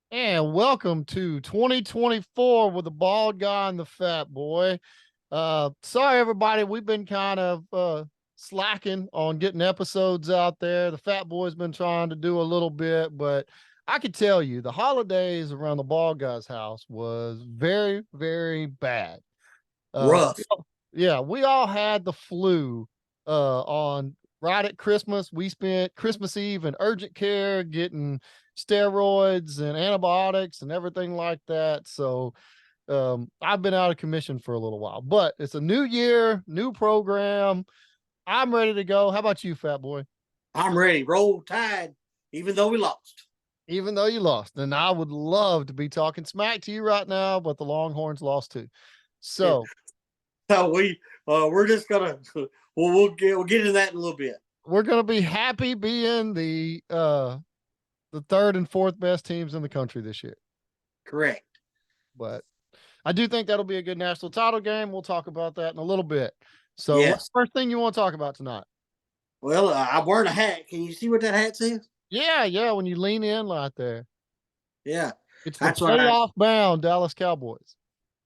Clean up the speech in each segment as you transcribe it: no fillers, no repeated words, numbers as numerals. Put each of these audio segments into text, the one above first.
And welcome to 2024 with the bald guy and the fat boy. Sorry, everybody. We've been kind of slacking on getting episodes out there. The fat boy's been trying to do a little bit, but I could tell you the holidays around the bald guy's house was very, very bad. Rough. Yeah, we all had the flu on right at Christmas. We spent Christmas Eve in urgent care getting steroids and antibiotics and everything like that. So I've been out of commission for a little while, but it's a new year, new program. I'm ready to go. How about you, fat boy? I'm ready. Roll Tide, even though we lost. Even though you lost, and I would love to be talking smack to you right now, but the Longhorns lost too. Yeah. So So we're just gonna we'll get into that in a little bit. we're gonna be happy being the third and fourth best teams in the country this year. Correct. But I do think that'll be a good national title game. We'll talk about that in a little bit. So, what's Yes. the first thing you want to talk about tonight? Well, I'm wearing a hat. Can you see what that hat says? Yeah, yeah. When you lean in right there, Yeah, it's the that's right. playoff bound Dallas Cowboys.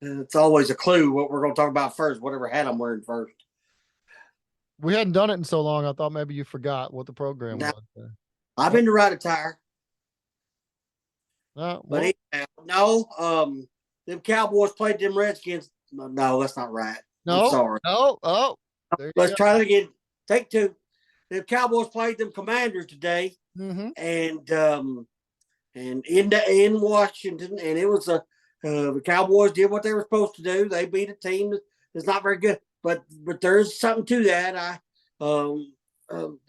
It's always a clue what we're going to talk about first. Whatever hat I'm wearing first. We hadn't done it in so long. I thought maybe you forgot what the program Now, was. I've been to ride attire, but Well, no. Them Cowboys played them Redskins. No, that's not right. I'm no, sorry. no. Oh, there you Let's go. try that again. Take two. The Cowboys played them Commanders today, Mm-hmm. and in Washington, and it was the Cowboys did what they were supposed to do. They beat a team that's not very good, but there's something to that. The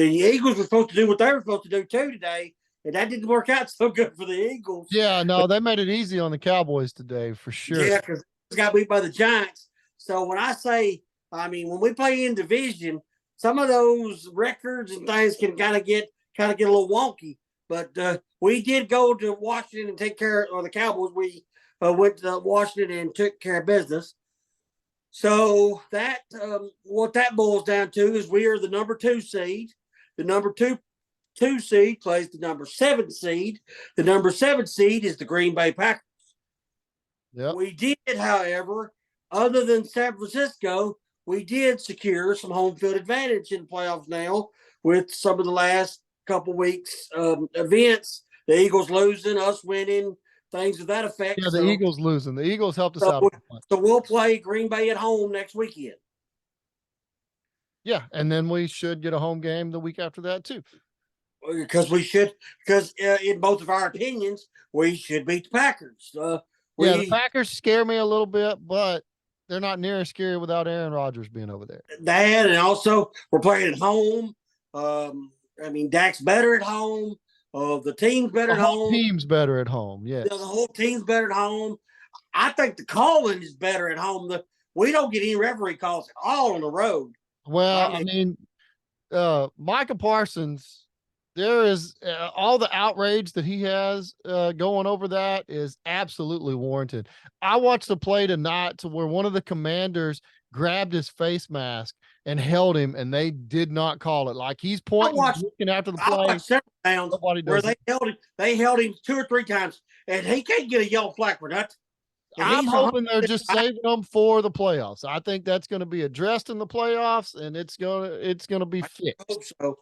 Eagles were supposed to do what they were supposed to do too today, and that didn't work out so good for the Eagles. Yeah, no, they made it easy on the Cowboys today for sure. Yeah, because got beat by the Giants. So when I say, I mean, when we play in division, some of those records and things can kind of get a little wonky. But we did go to Washington and take care of the Cowboys. We went to Washington and took care of business. So that what that boils down to is we are the number 2 seed. The number two seed plays the number 7 seed. The number 7 seed is the Green Bay Packers. Yep. We did, however, other than San Francisco, we did secure some home field advantage in the playoffs now with some of the last couple weeks events. The Eagles losing, us winning, things of that effect. Yeah, the Eagles losing. The Eagles helped us So, out. so we'll play Green Bay at home next weekend. Yeah, and then we should get a home game the week after that too. Because in both of our opinions, we should beat the Packers. Yeah, the Packers scare me a little bit, but they're not near as scary without Aaron Rodgers being over there. That, and also we're playing at home. I mean, Dak's better at home. The team's better at home. Team's better at home. Yes. The whole team's better at home. I think the calling is better at home. We don't get any referee calls at all on the road. Well, I mean Micah Parsons, there is all the outrage that he has going over that is absolutely warranted. I watched the play tonight to where one of the Commanders grabbed his face mask and held him, and they did not call it. Like he's pointing, looking after the play. I watched several rounds where they held him 2 or 3 times, and he can't get a yellow flag for that. I'm hoping they're just saving them for the playoffs. I think that's going to be addressed in the playoffs, and it's gonna be fixed. I hope so.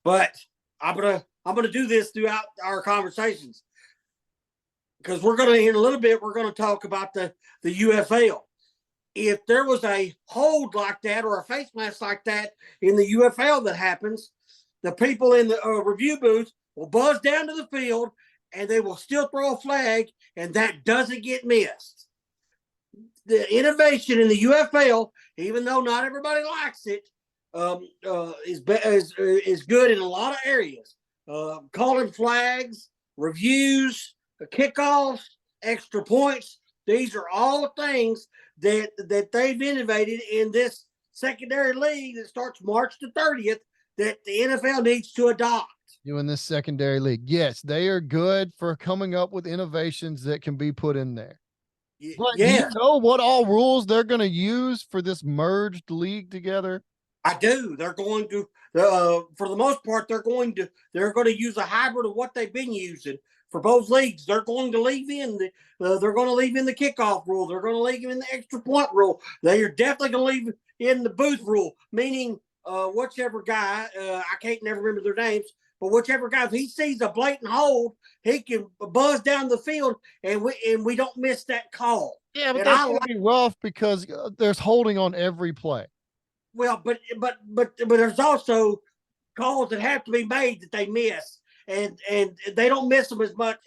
But I'm gonna do this throughout our conversations because we're gonna in a little bit we're gonna talk about the UFL. If there was a hold like that or a face mask like that in the UFL that happens, the people in the review booth will buzz down to the field and they will still throw a flag, and that doesn't get missed. The innovation in the UFL, even though not everybody likes it, is good in a lot of areas. Calling flags, reviews, kickoffs, extra points. These are all things that they've innovated in this secondary league that starts March the 30th that the NFL needs to adopt. You in this secondary league. Yes, they are good for coming up with innovations that can be put in there. But do you know what all rules they're going to use for this merged league together? I do. They're going to, for the most part, they're going to use a hybrid of what they've been using for both leagues. They're going to leave in they're going to leave in the kickoff rule. They're going to leave in the extra point rule. They are definitely going to leave in the booth rule, meaning whichever guy, I can't never remember their names, but whichever guy, if he sees a blatant hold, he can buzz down the field, and we don't miss that call. Yeah, but And that's going to be rough because there's holding on every play. Well, but there's also calls that have to be made that they miss, and they don't miss them as much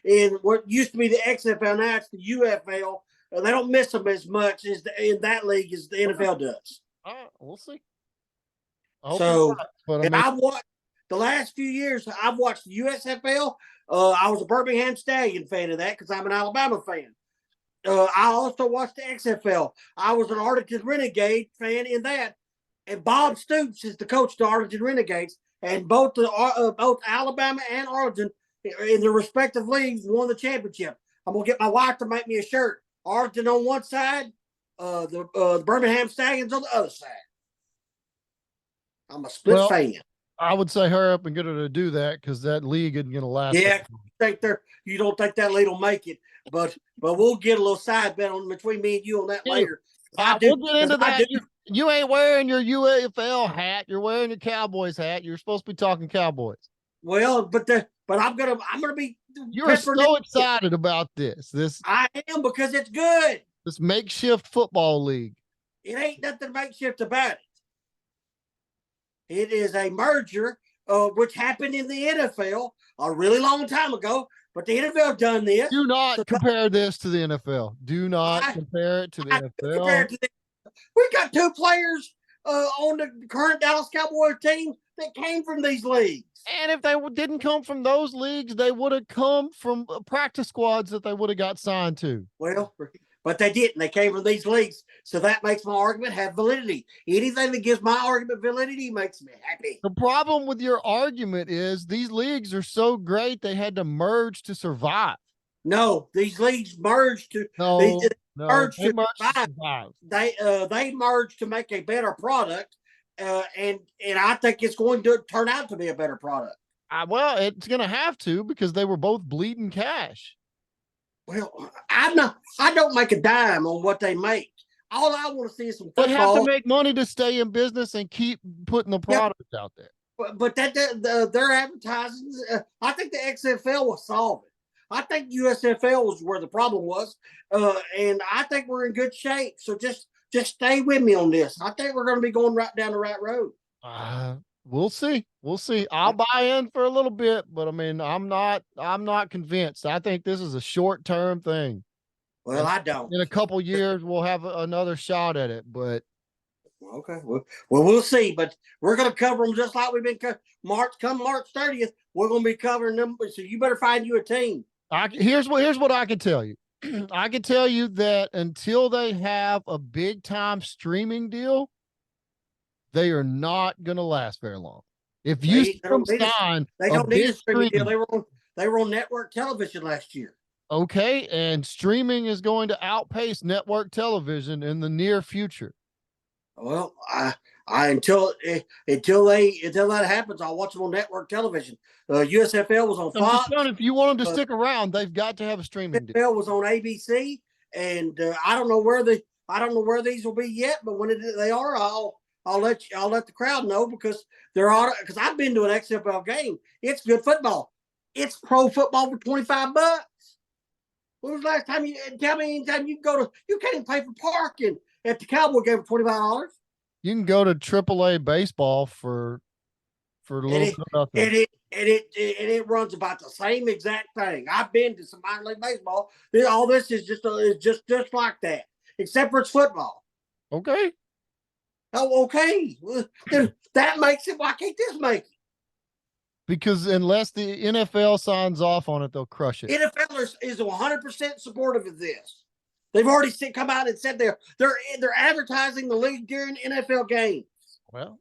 in what used to be the XFL. Now it's the UFL. They don't miss them as much as in that league as the NFL does. All right, we'll see. So, right, but I and mean, I've watched the last few years. I've watched the USFL. I was a Birmingham Stallion fan of that because I'm an Alabama fan. I also watched the XFL. I was an Arlington Renegade fan in that. And Bob Stoops is the coach of the Arlington Renegades. And both Alabama and Arlington in their respective leagues won the championship. I'm going to get my wife to make me a shirt. Arlington on one side, the Birmingham Stallions on the other side. I'm a split fan. I would say hurry up and get her to do that because that league isn't going to last. Yeah, you don't think that league will make it, but we'll get a little side bet on between me and you on that later. We'll get into that. You ain't wearing your UFL hat. You're wearing your Cowboys hat. You're supposed to be talking Cowboys. Well, but I'm gonna be. You're so excited about this. I am because it's good. This makeshift football league. It ain't nothing makeshift about it. It is a merger, which happened in the NFL a really long time ago. But the NFL done this. Do not compare this to the NFL. Do not compare it to the NFL. We got two players on the current Dallas Cowboys team that came from these leagues. And if they didn't come from those leagues, they would have come from practice squads that they would have got signed to. Well, but they didn't. They came from these leagues. So that makes my argument have validity. Anything that gives my argument validity makes me happy. The problem with your argument is these leagues are so great they had to merge to survive. No, these leagues merged to merged to survive. They merged to make a better product, and I think it's going to turn out to be a better product. Well, it's going to have to because they were both bleeding cash. Well, I don't make a dime on what they make. All I want to see is some football. They have to make money to stay in business and keep putting the product out there. But their advertising, I think the XFL will solve it. I think USFL was where the problem was, and I think we're in good shape. So just stay with me on this. I think we're going to be going right down the right road. We'll see. We'll see. I'll buy in for a little bit, but I mean, I'm not convinced. I think this is a short-term thing. Well, I don't. In a couple years, we'll have another shot at it, but okay. Well, we'll see. But we're going to cover them just like we've been March 30th. We're going to be covering them. So you better find you a team. Here's what I can tell you. I can tell you that until they have a big-time streaming deal, they are not going to last very long. If you they don't need a streaming deal. They were on network television last year. Okay, and streaming is going to outpace network television in the near future. Well, until that happens, I'll watch them on network television. USFL was on Fox. If you want them to stick around, they've got to have a streaming deal. USFL was on ABC, and I don't know where these will be yet. But when they are, I'll let the crowd know because I've been to an XFL game. It's good football. It's pro football for $25. When was the last time you tell me anytime you go to you can't even pay for parking at the Cowboy game for $25? You can go to AAA baseball for a little nothing. And it runs about the same exact thing. I've been to some minor league baseball. All this is just like that, except for it's football. Okay. Oh, okay. That makes it. Why can't this make it? Because unless the NFL signs off on it, they'll crush it. NFL is 100% supportive of this. They've already come out and said they're advertising the league during NFL games. Well,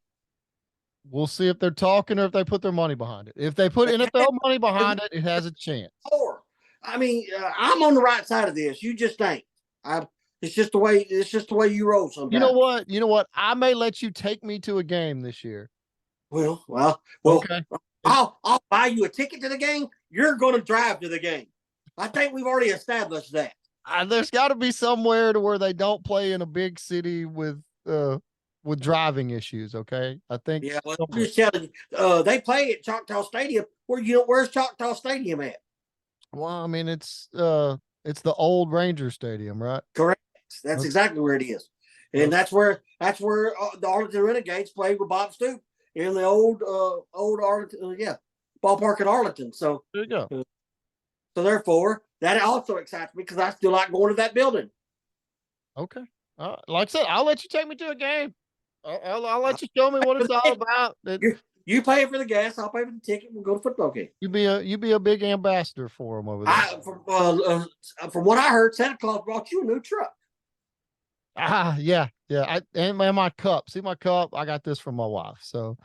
we'll see if they're talking or if they put their money behind it. If they put NFL money behind it, it has a chance. I'm on the right side of this. You just ain't. It's just the way you roll sometimes. You know what? You know what? I may let you take me to a game this year. Well. Okay. I'll buy you a ticket to the game. You're going to drive to the game. I think we've already established that. There's got to be somewhere to where they don't play in a big city with driving issues. Okay, I think. Yeah, well, I'm just telling you, they play at Choctaw Stadium. Where's Choctaw Stadium at? Well, I mean, it's the old Ranger Stadium, right? Correct. That's exactly where it is, and that's where the Arlington Renegades played with Bob Stoop in the old Arlington, ballpark at Arlington. So there you go. So therefore, that also excites me because I still like going to that building. Okay. Like I said, I'll let you take me to a game. I'll let you show me what it's all about. You pay for the gas, I'll pay for the ticket. We'll go to football game. You be a big ambassador for them over there. From what I heard, Santa Claus brought you a new truck. Yeah. And my cup. See my cup? I got this from my wife. So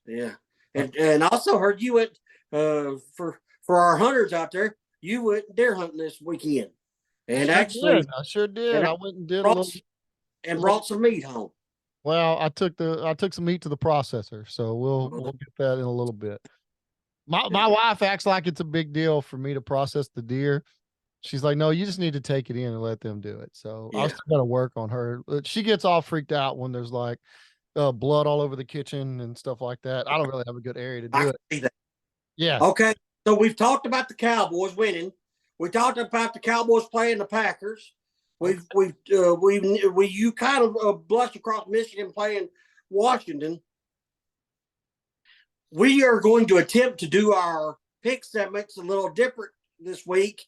yeah, and I also heard you went for our hunters out there. You went deer hunting this weekend, and I sure did. I went and did brought some meat home. Well, I took some meat to the processor, so we'll get that in a little bit. My wife acts like it's a big deal for me to process the deer. She's like, no, you just need to take it in and let them do it. So I still got to work on her. She gets all freaked out when there's like blood all over the kitchen and stuff like that. I don't really have a good area to do it. Yeah. Okay. So we've talked about the Cowboys winning. We talked about the Cowboys playing the Packers. You kind of blushed across Michigan playing Washington. We are going to attempt to do our pick segments a little different this week.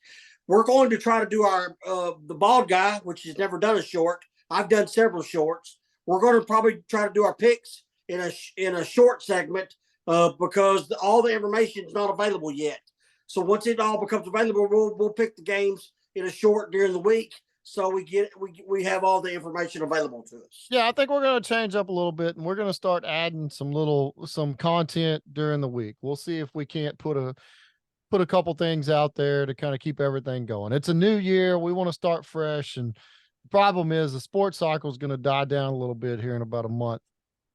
We're going to try to do our the bald guy, which has never done a short. I've done several shorts. We're going to probably try to do our picks in a short segment because all the information is not available yet. So once it all becomes available, we'll pick the games in a short during the week. So we have all the information available to us. Yeah, I think we're going to change up a little bit, and we're going to start adding some content during the week. We'll see if we can't put a couple things out there to kind of keep everything going. It's a new year. We want to start fresh, and the problem is the sports cycle is going to die down a little bit here in about a month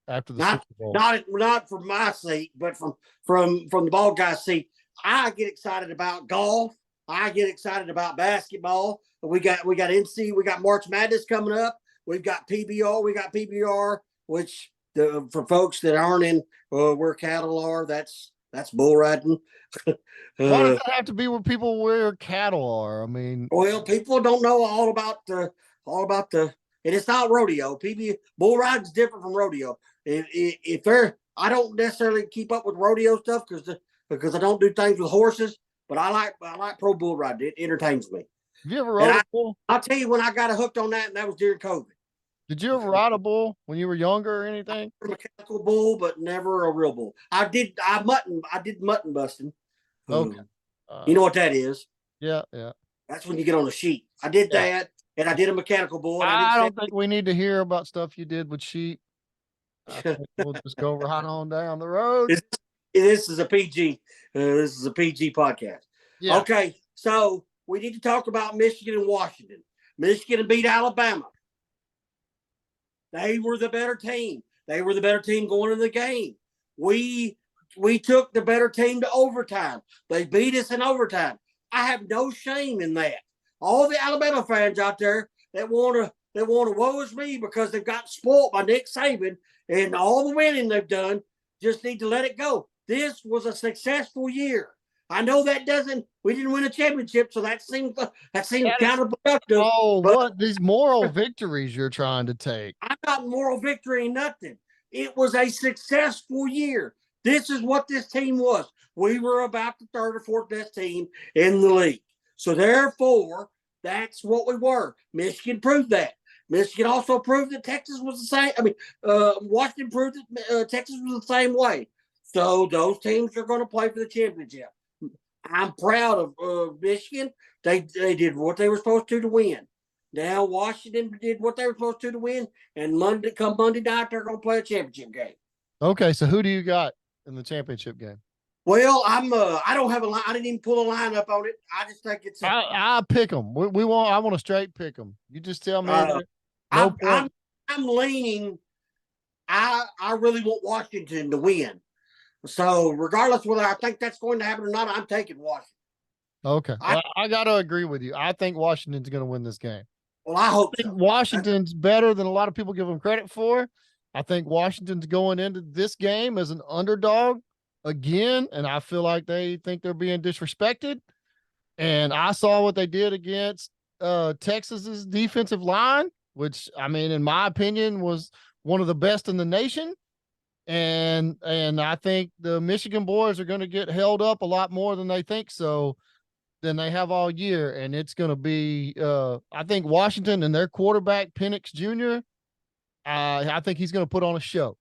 after the Super Bowl. Not from my seat, but from the bald guy's seat. I get excited about golf. I get excited about basketball. We got NC. We got March Madness coming up. We've got PBR. We got PBR, which for folks that aren't in where cattle are, that's bull riding. Why does that have to be where people where cattle are? I mean, well, people don't know all about the, and it's not rodeo. Bull riding is different from rodeo. If they're, I don't necessarily keep up with rodeo stuff because I don't do things with horses. But I like pro bull riding. It entertains me. Have you ever rode a bull? I'll tell you when I got hooked on that, and that was during COVID. Did you ever ride a bull when you were younger or anything? A mechanical bull, but never a real bull. I did mutton busting. Okay. You know what that is? Yeah. That's when you get on a sheep. I did that, and I did a mechanical bull. I don't think we need to hear about stuff you did with sheep. I think we'll just go right on down the road. This is a PG. This is a PG podcast. Yeah. Okay, so we need to talk about Michigan and Washington. Michigan beat Alabama. They were the better team. They were the better team going into the game. We took the better team to overtime. They beat us in overtime. I have no shame in that. All the Alabama fans out there that want to woe is me because they've got spoiled by Nick Saban and all the winning they've done, just need to let it go. This was a successful year. I know we didn't win a championship, so that seems counterproductive. Oh, what these moral victories you're trying to take? I'm not moral victory in nothing. It was a successful year. This is what this team was. We were about the third or fourth best team in the league. So therefore, that's what we were. Michigan proved that. Michigan also proved that Texas was the same. Washington proved that Texas was the same way. So those teams are going to play for the championship. I'm proud of Michigan. They did what they were supposed to win. Now Washington did what they were supposed to win, and Monday night they're going to play a championship game. Okay, so who do you got in the championship game? Well, I don't have a line. I didn't even pull a line up on it. I just think it's a. I pick them. We want. I want to straight pick them. You just tell me. Uh, No I'm point. I'm I'm leaning. I really want Washington to win. So regardless whether I think that's going to happen or not, I'm taking Washington. Okay. I Well, I got to agree with you. I think Washington's going to win this game. well, I hope I think so. Washington's better than a lot of people give them credit for. I think Washington's going into this game as an underdog again, and I feel like they think they're being disrespected. And I saw what they did against Texas's defensive line, which I mean, in my opinion, was one of the best in the nation. And I think the Michigan boys are going to get held up a lot more than they think so than they have all year. And it's going to be, I think Washington and their quarterback Penix Jr. I think he's going to put on a show.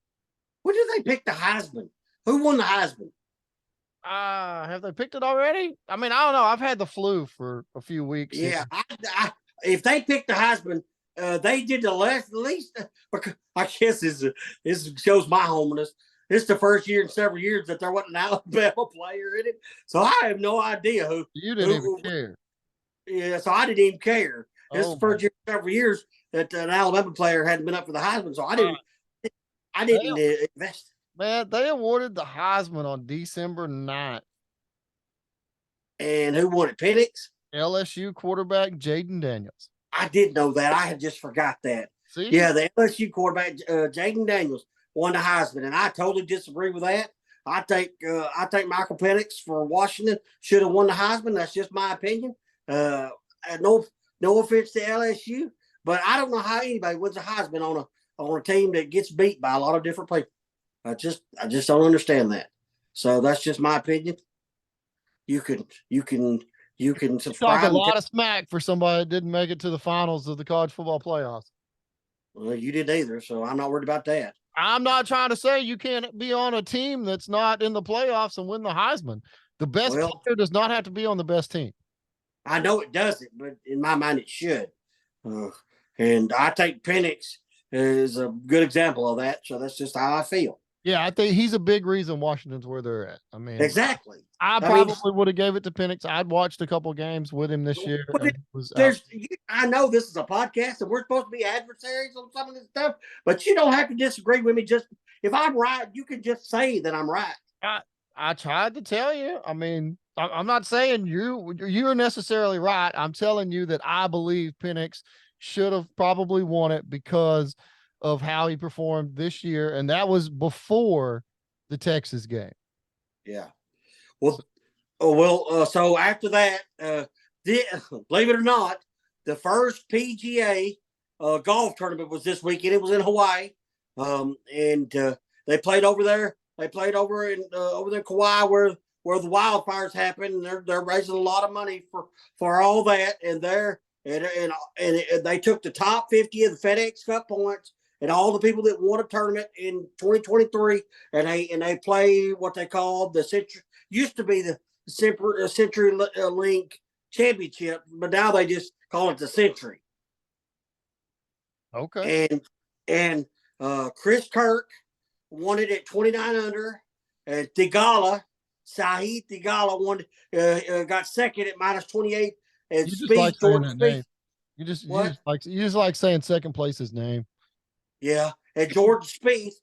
When did they pick the Heisman? Who won the Heisman? Have they picked it already? I mean, I don't know. I've had the flu for a few weeks. Yeah, if they picked the Heisman, they did the last at least. Because I guess this shows my homeless. It's the first year in several years that there wasn't an Alabama player in it, so I have no idea who. You didn't even care. Yeah, so I didn't even care. It's the Oh first year in several years that an Alabama player hadn't been up for the Heisman, so I didn't. I didn't invest. man, they awarded the Heisman on December 9th. And who won it? Penix? LSU quarterback Jaden Daniels. I did know that. I had just forgot that. See? Yeah, the LSU quarterback Jaden Daniels won the Heisman, and I totally disagree with that. I think Michael Penix for Washington should have won the Heisman. That's just my opinion. No offense to LSU, but I don't know how anybody wins a Heisman on a team that gets beat by a lot of different people. I just don't understand that. So that's just my opinion. You can subscribe. Talk a lot of smack for somebody that didn't make it to the finals of the college football playoffs. Well, you didn't either, so I'm not worried about that. I'm not trying to say you can't be on a team that's not in the playoffs and win the Heisman. The best player does not have to be on the best team. I know it doesn't, but in my mind, it should. And I think Penix is a good example of that. So that's just how I feel. Yeah, I think he's a big reason Washington's where they're at. I mean, exactly. I probably would have gave it to Penix. I'd watched a couple games with him this year. I know this is a podcast and we're supposed to be adversaries on some of this stuff, but you don't have to disagree with me. Just if I'm right, you can just say that I'm right. I tried to tell you. I mean, I'm not saying you're necessarily right. I'm telling you that I believe Penix should have probably won it because of how he performed this year, and that was before the Texas game. Yeah. So after that, believe it or not, the first PGA golf tournament was this weekend. It was in Hawaii, and they played over there. They played over in Kauai where the wildfires happened, and they're raising a lot of money for all that. And they took the top 50 of the FedEx Cup points and all the people that won a tournament in 2023, and they play what they call the Century. Used to be the CenturyLink Championship, but now they just call it the Century. Okay. And Chris Kirk won it at 29 under. Sahith Theegala got second at minus 28. And you just Speed, like saying that Speed. name. You just like saying second place's name. Yeah, and Jordan Spieth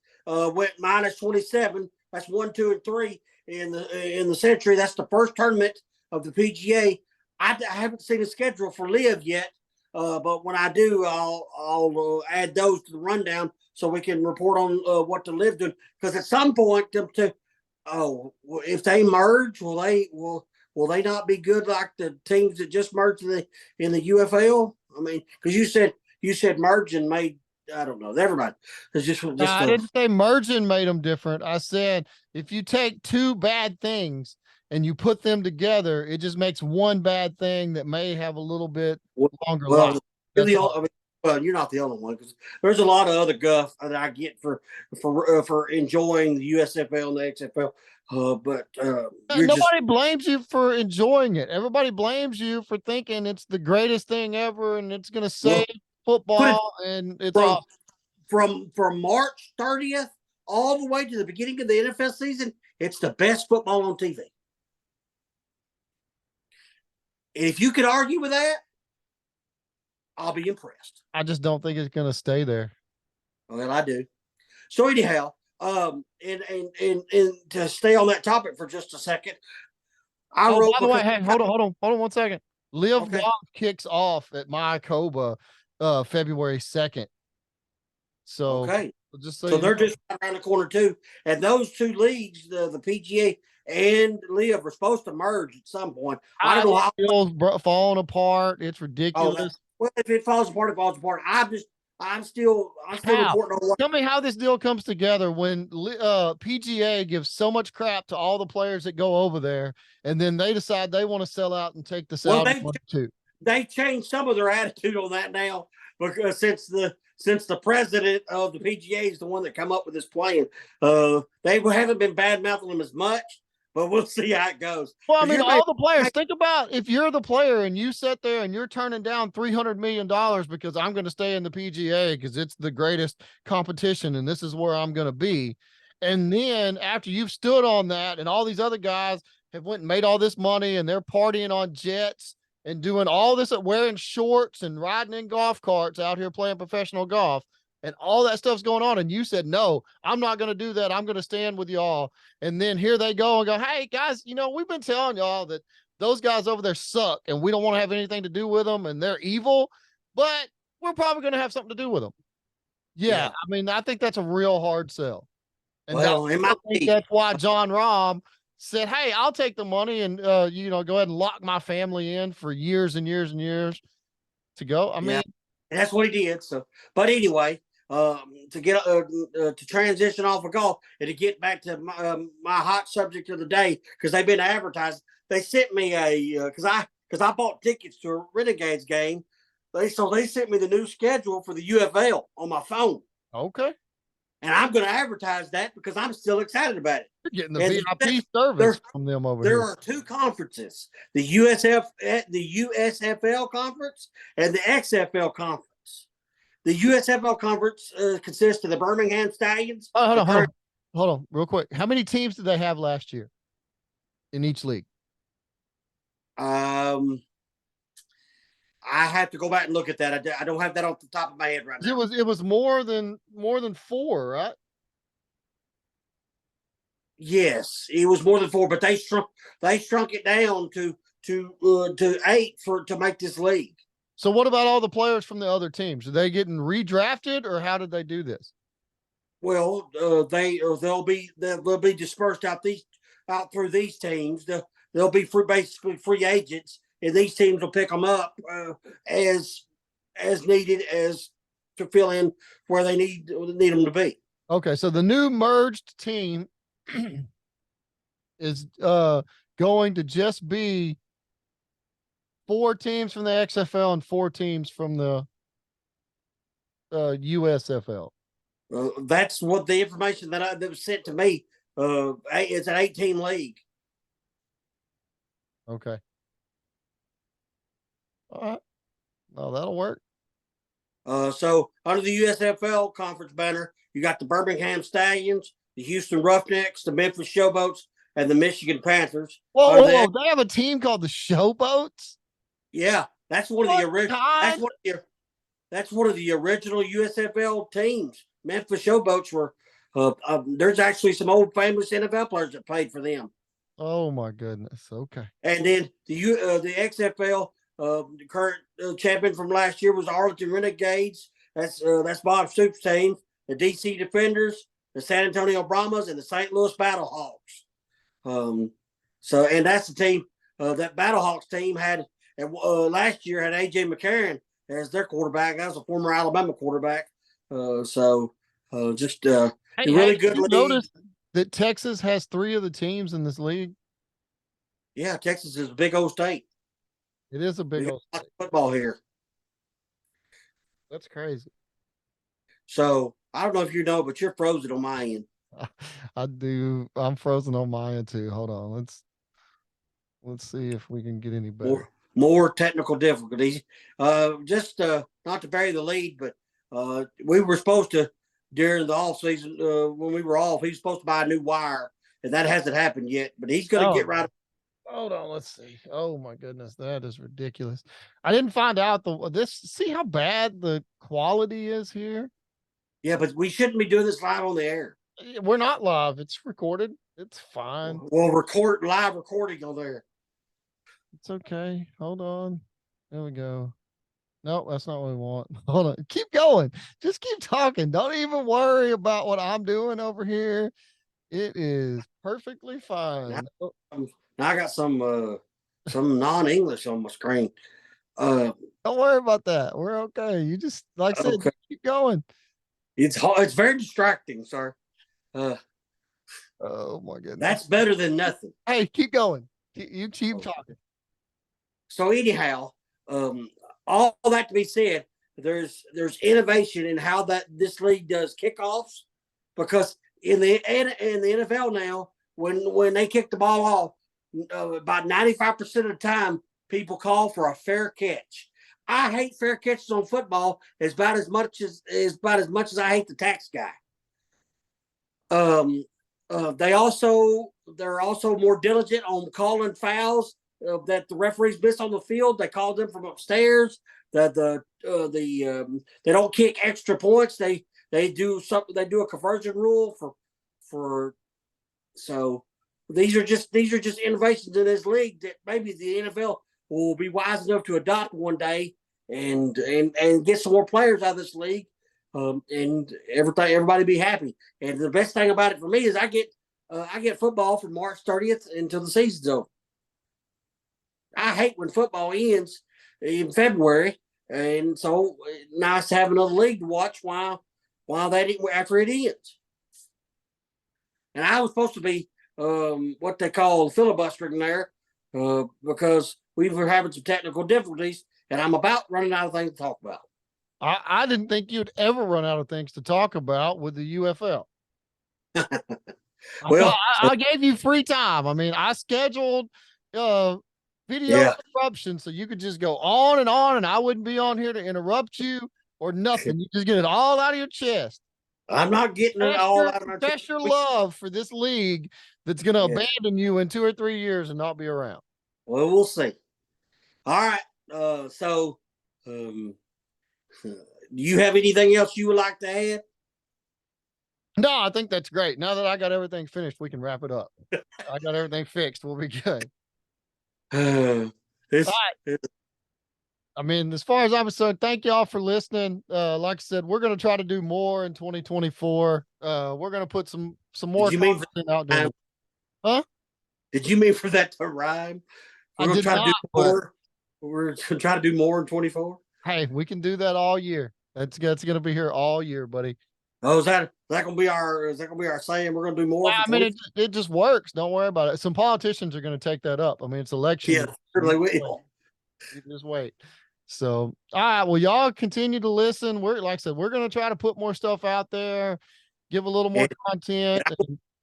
went minus 27. That's 1, 2, and 3 in the Century. That's the first tournament of the PGA. I haven't seen a schedule for Live yet, but when I do, I'll add those to the rundown so we can report on what the Live doing. Because at some point, if they merge, will they not be good like the teams that just merged in the UFL? I mean, because you said merge and made. I don't know. Never mind. It's just I didn't say merging made them different. I said if you take two bad things and you put them together, it just makes one bad thing that may have a little bit longer life. You're not the only one because there's a lot of other guff that I get for enjoying the USFL and the XFL. But nobody blames you for enjoying it. Everybody blames you for thinking it's the greatest thing ever and it's going to save football. And it's from March 30th all the way to the beginning of the NFL season. It's the best football on TV. If you could argue with that, I'll be impressed. I just don't think it's going to stay there. Well, I do. So anyhow, and to stay on that topic for just a second, I wrote. By the way, hey, hold on 1 second. Live Okay. Golf kicks off at Mayakoba, February 2nd. So Okay. just So they're know. just around the corner too. And those two leagues, the PGA and Live, are supposed to merge at some point. I don't know how. Still falling apart. It's Oh, ridiculous. well, if it falls apart, it falls apart. I'm still reporting on what. Tell me how this deal comes together when PGA gives so much crap to all the players that go over there, and then they decide they want to sell out and take the Saudi money too. They changed some of their attitude on that now, because since the president of the PGA is the one that come up with this plan, they haven't been bad mouthing them as much. But we'll see how it goes. Well, I mean, all the players, think about if you're the player and you sit there and you're turning down $300 million because I'm going to stay in the PGA because it's the greatest competition and this is where I'm going to be. And then after you've stood on that and all these other guys have went and made all this money and they're partying on jets and doing all this, wearing shorts and riding in golf carts out here playing professional golf, and all that stuff's going on. And you said, no, I'm not going to do that. I'm going to stand with y'all. And then here they go and go, hey, guys, we've been telling y'all that those guys over there suck and we don't want to have anything to do with them and they're evil, but we're probably going to have something to do with them. Yeah. I mean, I think that's a real hard sell. And that's why John Rahm said, hey, I'll take the money and, go ahead and lock my family in for years and years and years to go. I mean, and that's what he did. So, but anyway, to get to transition off of golf and to get back to my hot subject of the day, because they've been advertising. They sent me because I bought tickets to a Renegades game. They sent me the new schedule for the UFL on my phone. Okay. And I'm going to advertise that because I'm still excited about it. You're getting the VIP service from them over here. There are two conferences: the USFL conference and the XFL conference. The USFL conference consists of the Birmingham Stallions. Hold on, real quick. How many teams did they have last year in each league? I have to go back and look at that. I don't have that off the top of my head right now. It was more than 4, right? Yes, it was more than 4, but they shrunk it down to 8 to make this league. So what about all the players from the other teams? Are they getting redrafted, or how did they do this? Well, they'll be dispersed out through these teams. They'll be basically free agents, and these teams will pick them up as needed as to fill in where they need them to be. Okay, so the new merged team is going to just be 4 teams from the XFL and 4 teams from the USFL. That's what the information that was sent to me. It's an 8-team league. Okay. All right. Well, that'll work. So under the USFL conference banner, you got the Birmingham Stallions, the Houston Roughnecks, the Memphis Showboats, and the Michigan Panthers. Whoa, they have a team called the Showboats? Yeah, that's one of the original. That's one of the original USFL teams. Memphis Showboats were. There's actually some old famous NFL players that played for them. Oh my goodness! Okay. And then the XFL, the current champion from last year was Arlington Renegades. That's Bob Stoops' team. The DC Defenders, the San Antonio Brahmas, and the St. Louis Battlehawks. And that's the team. That Battlehawks team had. And last year had A.J. McCarron as their quarterback. That was a former Alabama quarterback. Really good league. Notice that Texas has 3 of the teams in this league. Yeah, Texas is a big old state. It is a big old state. Football here. That's crazy. So I don't know if you know, but you're frozen on my end. I do. I'm frozen on my end too. Hold on. Let's see if we can get any better. More technical difficulties. Just not to bury the lead, but we were supposed to, during the off season, when we were off, he was supposed to buy a new wire and that hasn't happened yet. But he's going to get right. Hold on, let's see. Oh my goodness, that is ridiculous. I didn't find out see how bad the quality is here. Yeah, but we shouldn't be doing this live on the air. We're not live. It's recorded. It's fine. We'll record live recording on there. It's okay. Hold on. There we go. No, that's not what we want. Hold on. Keep going. Just keep talking. Don't even worry about what I'm doing over here. It is perfectly fine. Now I got some non-English on my screen. Don't worry about that. We're okay. You just, like I said, okay. Keep going. It's very distracting, sir. Oh my goodness. That's better than nothing. Hey, keep going. You keep talking. So anyhow, all that to be said, there's innovation in how this league does kickoffs, because in the NFL now, when they kick the ball off, about 95% of the time, people call for a fair catch. I hate fair catches on football about as much as I hate the tax guy. They're also more diligent on calling fouls that the referees miss on the field. They call them from upstairs. They don't kick extra points. They do something. They do a conversion rule for. So these are just innovations in this league that maybe the NFL will be wise enough to adopt one day and get some more players out of this league, and everybody be happy. And the best thing about it for me is I get football from March 30th until the season's over. I hate when football ends in February, and so nice to have another league to watch while after it ends. And I was supposed to be what they call filibustering there because we were having some technical difficulties, and I'm about running out of things to talk about. I didn't think you'd ever run out of things to talk about with the UFL. Well, I gave you free time. I mean, I scheduled video interruption so you could just go on, and I wouldn't be on here to interrupt you or nothing. You just get it all out of your chest. I'm not getting it all out of my chest. Express your love for this league that's going to abandon you in 2 or 3 years and not be around. Well, we'll see. All right. Do you have anything else you would like to add? No, I think that's great. Now that I got everything finished, we can wrap it up. I got everything fixed. We'll be good. I mean, as far as I'm concerned, thank y'all for listening. Like I said, we're going to try to do more in 2024. We're going to put some more content out there. Huh? Did you mean for that to rhyme? We're going to try to do more. We're going to try to do more in 24. Hey, we can do that all year. That's going to be here all year, buddy. Oh, is that going to be our saying? We're going to do more. Well, I mean, it just works. Don't worry about it. Some politicians are going to take that up. I mean, it's election. Yeah, certainly will. You just wait. So, all right. Well, y'all continue to listen. Like I said, we're going to try to put more stuff out there, give a little more content.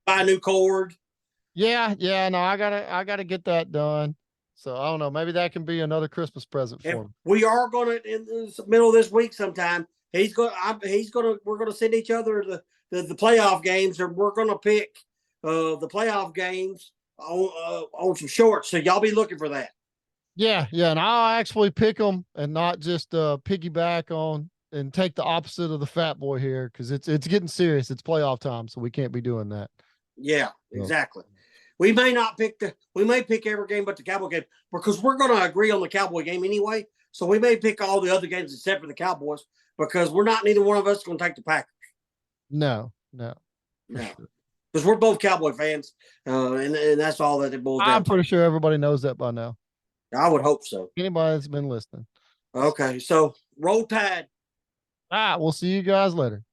Buy a new cord. Yeah. No, I gotta get that done. So I don't know. Maybe that can be another Christmas present for me. We are going to in the middle of this week sometime. We're going to send each other the playoff games, and we're going to pick the playoff games on some shorts. So y'all be looking for that. Yeah, and I'll actually pick them and not just piggyback on and take the opposite of the fat boy here, because it's getting serious. It's playoff time, so we can't be doing that. Yeah, exactly. We may pick every game but the Cowboy game, because we're going to agree on the Cowboy game anyway. So we may pick all the other games except for the Cowboys, because neither one of us is going to take the Packers. No. Because we're both Cowboy fans, and that's all that it boils down. I'm pretty sure everybody knows that by now. I would hope so. Anybody that's been listening. Okay, so roll Tide. All right, we'll see you guys later.